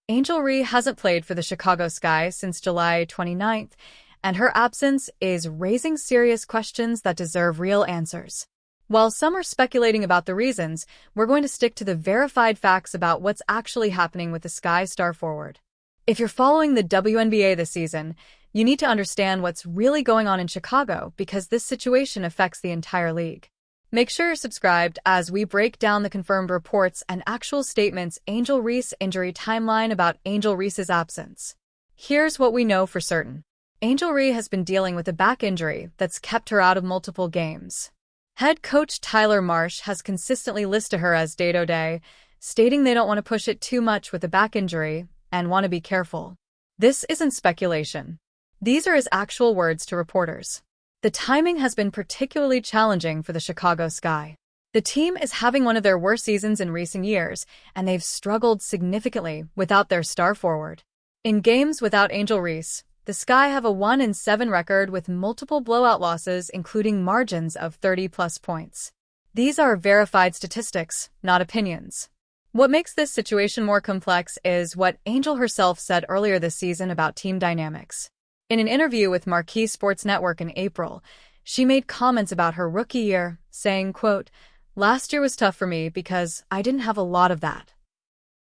Angel Reese hasn't played for the Chicago Sky since July 29th, and her absence is raising serious questions that deserve real answers. While some are speculating about the reasons, we're going to stick to the verified facts about what's actually happening with the Sky star forward. If you're following the WNBA this season, you need to understand what's really going on in Chicago because this situation affects the entire league. Make sure you're subscribed as we break down the confirmed reports and actual statements Angel Reese injury timeline about Angel Reese's absence. Here's what we know for certain. Angel Reese has been dealing with a back injury that's kept her out of multiple games. Head coach Tyler Marsh has consistently listed her as day-to-day, stating they don't want to push it too much with a back injury and want to be careful. This isn't speculation. These are his actual words to reporters. The timing has been particularly challenging for the Chicago Sky. The team is having one of their worst seasons in recent years, and they've struggled significantly without their star forward. In games without Angel Reese, the Sky have a 1-7 record with multiple blowout losses, including margins of 30-plus points. These are verified statistics, not opinions. What makes this situation more complex is what Angel herself said earlier this season about team dynamics. In an interview with Marquee Sports Network in April, she made comments about her rookie year, saying, quote, "Last year was tough for me because I didn't have a lot of that."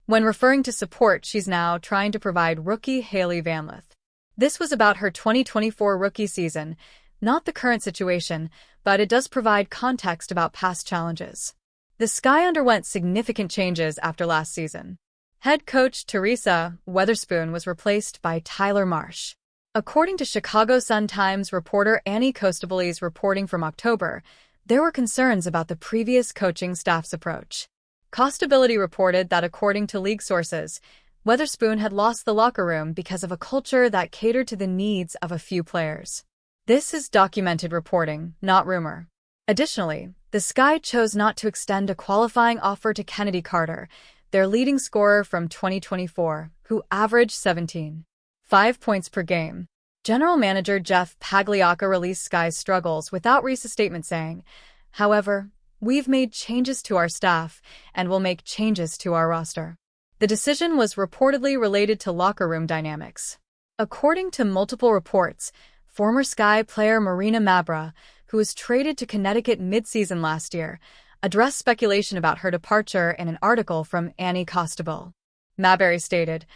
When referring to support, she's now trying to provide rookie Hailey VanLith. This was about her 2024 rookie season, not the current situation, but it does provide context about past challenges. The Sky underwent significant changes after last season. Head coach Teresa Weatherspoon was replaced by Tyler Marsh. According to Chicago Sun-Times reporter Annie Costable's reporting from October, there were concerns about the previous coaching staff's approach. Costability reported that according to league sources, Weatherspoon had lost the locker room because of a culture that catered to the needs of a few players. This is documented reporting, not rumor. Additionally, the Sky chose not to extend a qualifying offer to Kennedy Carter, their leading scorer from 2024, who averaged 17.5 points per game. General manager Jeff Pagliocca released Sky's struggles without Reese's statement saying, "However, we've made changes to our staff and will make changes to our roster." The decision was reportedly related to locker room dynamics. According to multiple reports, former Sky player Marina Mabra, who was traded to Connecticut mid-season last year, addressed speculation about her departure in an article from Annie Costable. Mabry stated,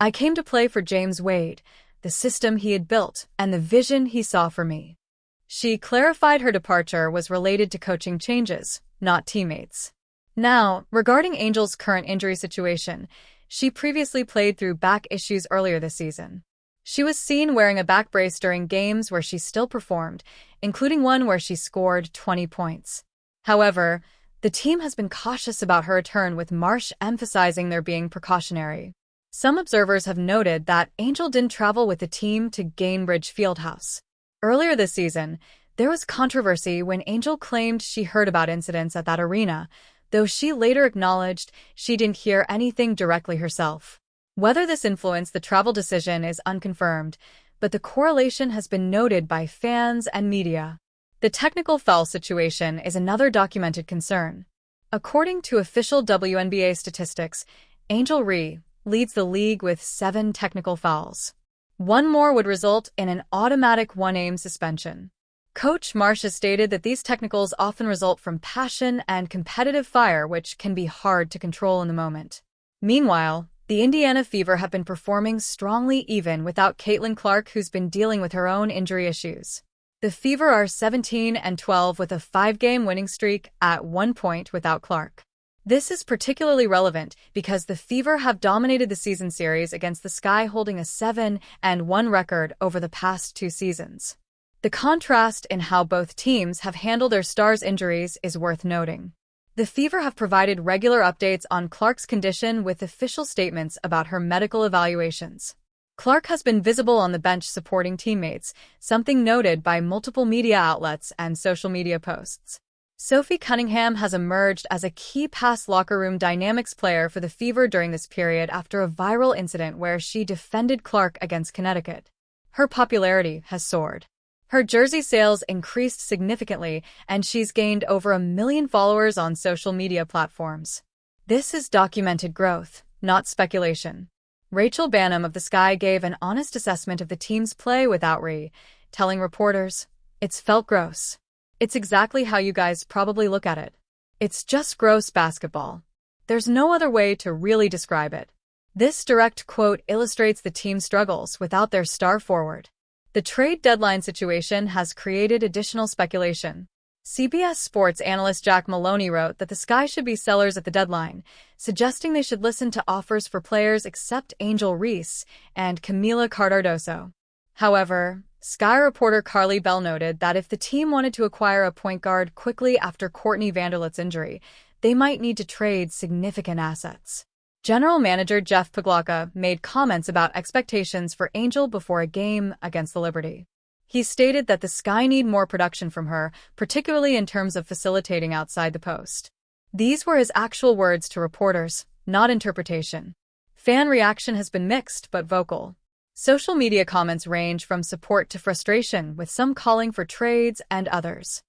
"I came to play for James Wade, the system he had built, and the vision he saw for me." She clarified her departure was related to coaching changes, not teammates. Now, regarding Angel's current injury situation, she previously played through back issues earlier this season. She was seen wearing a back brace during games where she still performed, including one where she scored 20 points. However, the team has been cautious about her return, with Marsh emphasizing they're being precautionary. Some observers have noted that Angel didn't travel with the team to Gainbridge Fieldhouse. Earlier this season, there was controversy when Angel claimed she heard about incidents at that arena, though she later acknowledged she didn't hear anything directly herself. Whether this influenced the travel decision is unconfirmed, but the correlation has been noted by fans and media. The technical foul situation is another documented concern. According to official WNBA statistics, Angel Reese leads the league with 7 technical fouls. One more would result in an automatic 1-game suspension. Coach Marsh has stated that these technicals often result from passion and competitive fire, which can be hard to control in the moment. Meanwhile, the Indiana Fever have been performing strongly even without Caitlin Clark, who's been dealing with her own injury issues. The Fever are 17-12 with a 5-game winning streak at one point without Clark. This is particularly relevant because the Fever have dominated the season series against the Sky, holding a 7-1 record over the past 2 seasons. The contrast in how both teams have handled their stars' injuries is worth noting. The Fever have provided regular updates on Clark's condition with official statements about her medical evaluations. Clark has been visible on the bench supporting teammates, something noted by multiple media outlets and social media posts. Sophie Cunningham has emerged as a key past locker room dynamics player for the Fever during this period after a viral incident where she defended Clark against Connecticut. Her popularity has soared. Her jersey sales increased significantly, and she's gained over 1 million followers on social media platforms. This is documented growth, not speculation. Rachel Bannum of The Sky gave an honest assessment of the team's play with elReese, telling reporters, "It's felt gross. It's exactly how you guys probably look at it. It's just gross basketball. There's no other way to really describe it." This direct quote illustrates the team's struggles without their star forward. The trade deadline situation has created additional speculation. CBS Sports analyst Jack Maloney wrote that the Sky should be sellers at the deadline, suggesting they should listen to offers for players except Angel Reese and Camila Cardoso. However, Sky reporter Carly Bell noted that if the team wanted to acquire a point guard quickly after Courtney Vanderlet's injury, they might need to trade significant assets. General manager Jeff Pagloka made comments about expectations for Angel before a game against the Liberty. He stated that the Sky need more production from her, particularly in terms of facilitating outside the post. These were his actual words to reporters, not interpretation. Fan reaction has been mixed but vocal. Social media comments range from support to frustration, with some calling for trades and others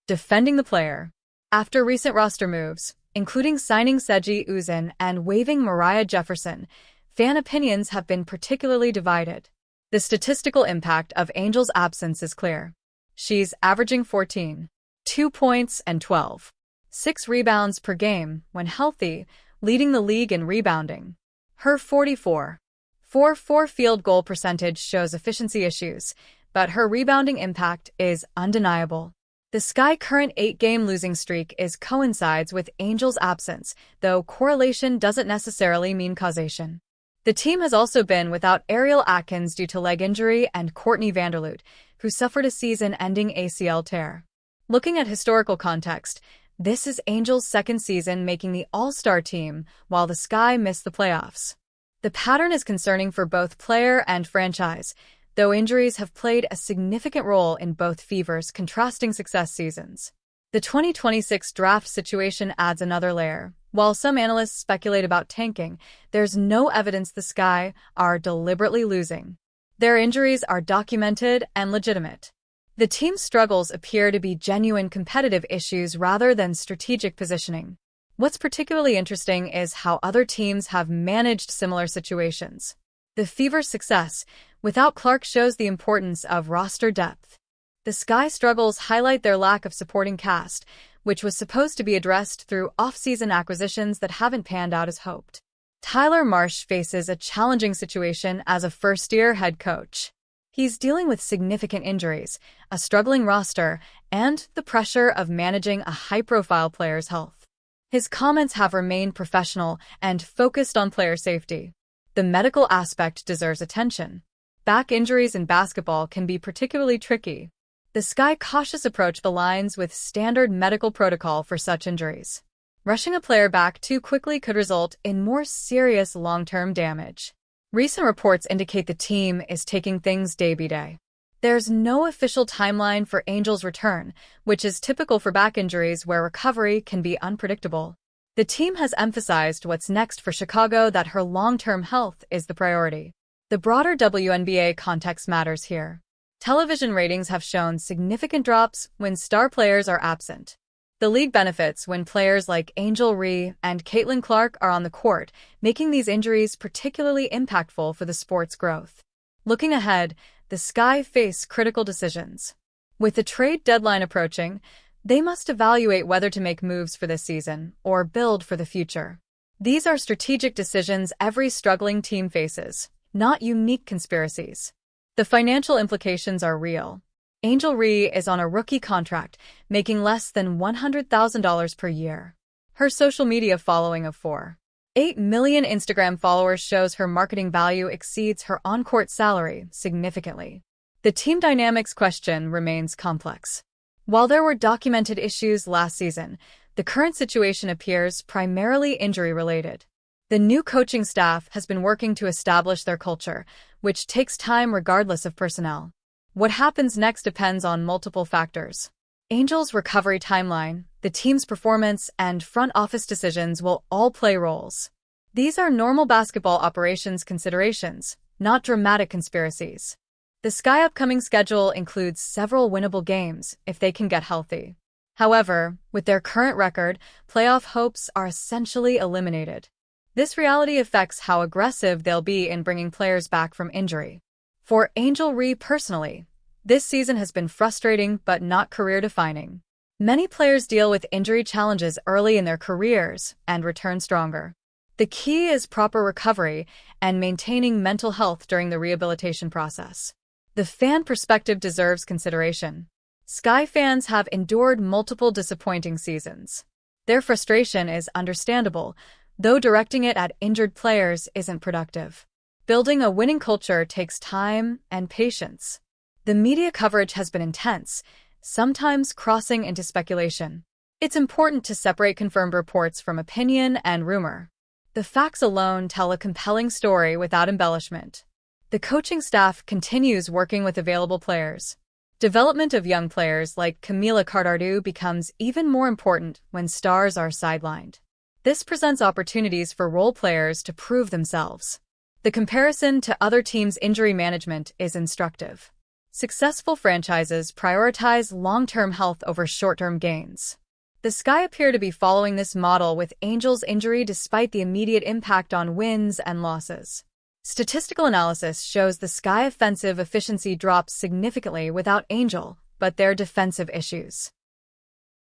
defending the player. After recent roster moves, including signing Seji Uzin and waiving Mariah Jefferson, fan opinions have been particularly divided. The statistical impact of Angel's absence is clear. She's averaging 14.2 points and 12.6 rebounds per game when healthy, leading the league in rebounding. Her 44.44 field goal percentage shows efficiency issues, but her rebounding impact is undeniable. The Sky current 8-game losing streak coincides with Angel's absence, though correlation doesn't necessarily mean causation. The team has also been without Ariel Atkins due to leg injury and Courtney Vanderlet, who suffered a season-ending ACL tear. Looking at historical context, this is Angel's second season making the All-Star team, while the Sky missed the playoffs. The pattern is concerning for both player and franchise, though injuries have played a significant role in both Fever's contrasting success seasons. The 2026 draft situation adds another layer. While some analysts speculate about tanking, there's no evidence the Sky are deliberately losing. Their injuries are documented and legitimate. The team's struggles appear to be genuine competitive issues rather than strategic positioning. What's particularly interesting is how other teams have managed similar situations. The Fever's success without Clark shows the importance of roster depth. The Sky struggles highlight their lack of supporting cast, which was supposed to be addressed through off-season acquisitions that haven't panned out as hoped. Tyler Marsh faces a challenging situation as a first-year head coach. He's dealing with significant injuries, a struggling roster, and the pressure of managing a high-profile player's health. His comments have remained professional and focused on player safety. The medical aspect deserves attention. Back injuries in basketball can be particularly tricky. The Sky cautious approach aligns with standard medical protocol for such injuries. Rushing a player back too quickly could result in more serious long-term damage. Recent reports indicate the team is taking things day by day. There's no official timeline for Angel's return, which is typical for back injuries where recovery can be unpredictable. The team has emphasized what's next for Chicago, that her long-term health is the priority. The broader WNBA context matters here. Television ratings have shown significant drops when star players are absent. The league benefits when players like Angel Reese and Caitlin Clark are on the court, making these injuries particularly impactful for the sport's growth. Looking ahead, the Sky face critical decisions. With the trade deadline approaching, they must evaluate whether to make moves for this season or build for the future. These are strategic decisions every struggling team faces, not unique conspiracies. The financial implications are real. Angel Reese is on a rookie contract, making less than $100,000 per year. Her social media following of 4.8 million Instagram followers shows her marketing value exceeds her on-court salary significantly. The team dynamics question remains complex. While there were documented issues last season, the current situation appears primarily injury-related. The new coaching staff has been working to establish their culture, which takes time regardless of personnel. What happens next depends on multiple factors. Angel's recovery timeline, the team's performance, and front office decisions will all play roles. These are normal basketball operations considerations, not dramatic conspiracies. The Sky upcoming schedule includes several winnable games if they can get healthy. However, with their current record, playoff hopes are essentially eliminated. This reality affects how aggressive they'll be in bringing players back from injury. For Angel Reese personally, this season has been frustrating but not career-defining. Many players deal with injury challenges early in their careers and return stronger. The key is proper recovery and maintaining mental health during the rehabilitation process. The fan perspective deserves consideration. Sky fans have endured multiple disappointing seasons. Their frustration is understandable, though directing it at injured players isn't productive. Building a winning culture takes time and patience. The media coverage has been intense, sometimes crossing into speculation. It's important to separate confirmed reports from opinion and rumor. The facts alone tell a compelling story without embellishment. The coaching staff continues working with available players. Development of young players like Camila Cardardu becomes even more important when stars are sidelined. This presents opportunities for role players to prove themselves. The comparison to other teams' injury management is instructive. Successful franchises prioritize long-term health over short-term gains. The Sky appear to be following this model with Angel's injury despite the immediate impact on wins and losses. Statistical analysis shows the Sky offensive efficiency drops significantly without Angel, but their defensive issues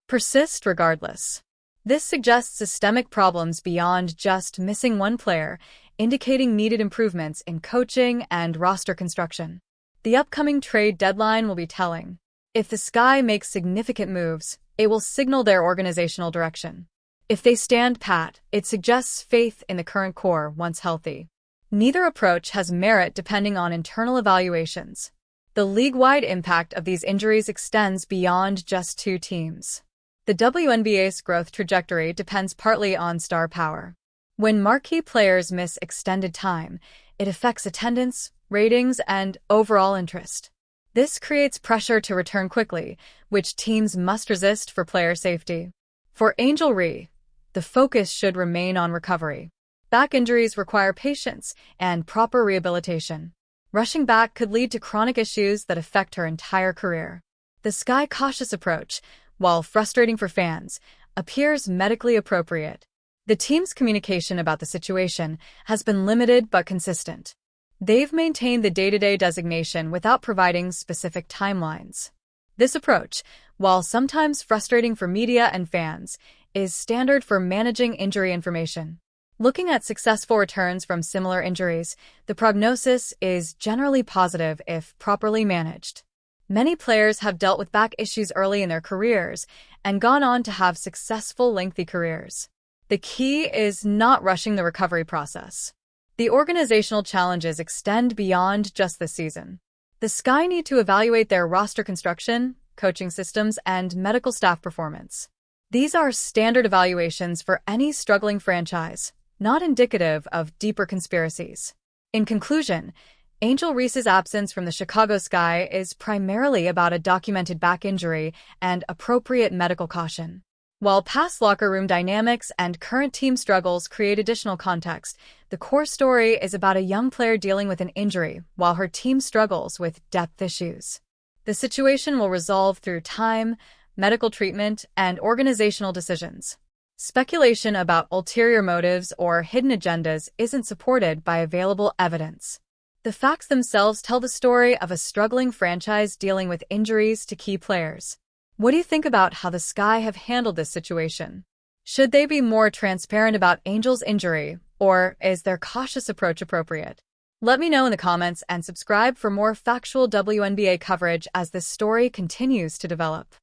persist regardless. This suggests systemic problems beyond just missing one player, indicating needed improvements in coaching and roster construction. The upcoming trade deadline will be telling. If the Sky makes significant moves, it will signal their organizational direction. If they stand pat, it suggests faith in the current core once healthy. Neither approach has merit depending on internal evaluations. The league-wide impact of these injuries extends beyond just two teams. The WNBA's growth trajectory depends partly on star power. When marquee players miss extended time, it affects attendance, ratings, and overall interest. This creates pressure to return quickly, which teams must resist for player safety. For Angel Reese, the focus should remain on recovery. Back injuries require patience and proper rehabilitation. Rushing back could lead to chronic issues that affect her entire career. The Sky cautious approach, while frustrating for fans, appears medically appropriate. The team's communication about the situation has been limited but consistent. They've maintained the day-to-day designation without providing specific timelines. This approach, while sometimes frustrating for media and fans, is standard for managing injury information. Looking at successful returns from similar injuries, the prognosis is generally positive if properly managed. Many players have dealt with back issues early in their careers and gone on to have successful, lengthy careers. The key is not rushing the recovery process. The organizational challenges extend beyond just this season. The Sky need to evaluate their roster construction, coaching systems, and medical staff performance. These are standard evaluations for any struggling franchise, not indicative of deeper conspiracies. In conclusion, Angel Reese's absence from the Chicago Sky is primarily about a documented back injury and appropriate medical caution. While past locker room dynamics and current team struggles create additional context, the core story is about a young player dealing with an injury while her team struggles with depth issues. The situation will resolve through time, medical treatment, and organizational decisions. Speculation about ulterior motives or hidden agendas isn't supported by available evidence. The facts themselves tell the story of a struggling franchise dealing with injuries to key players. What do you think about how the Sky have handled this situation? Should they be more transparent about Angel's injury, or is their cautious approach appropriate? Let me know in the comments and subscribe for more factual WNBA coverage as this story continues to develop.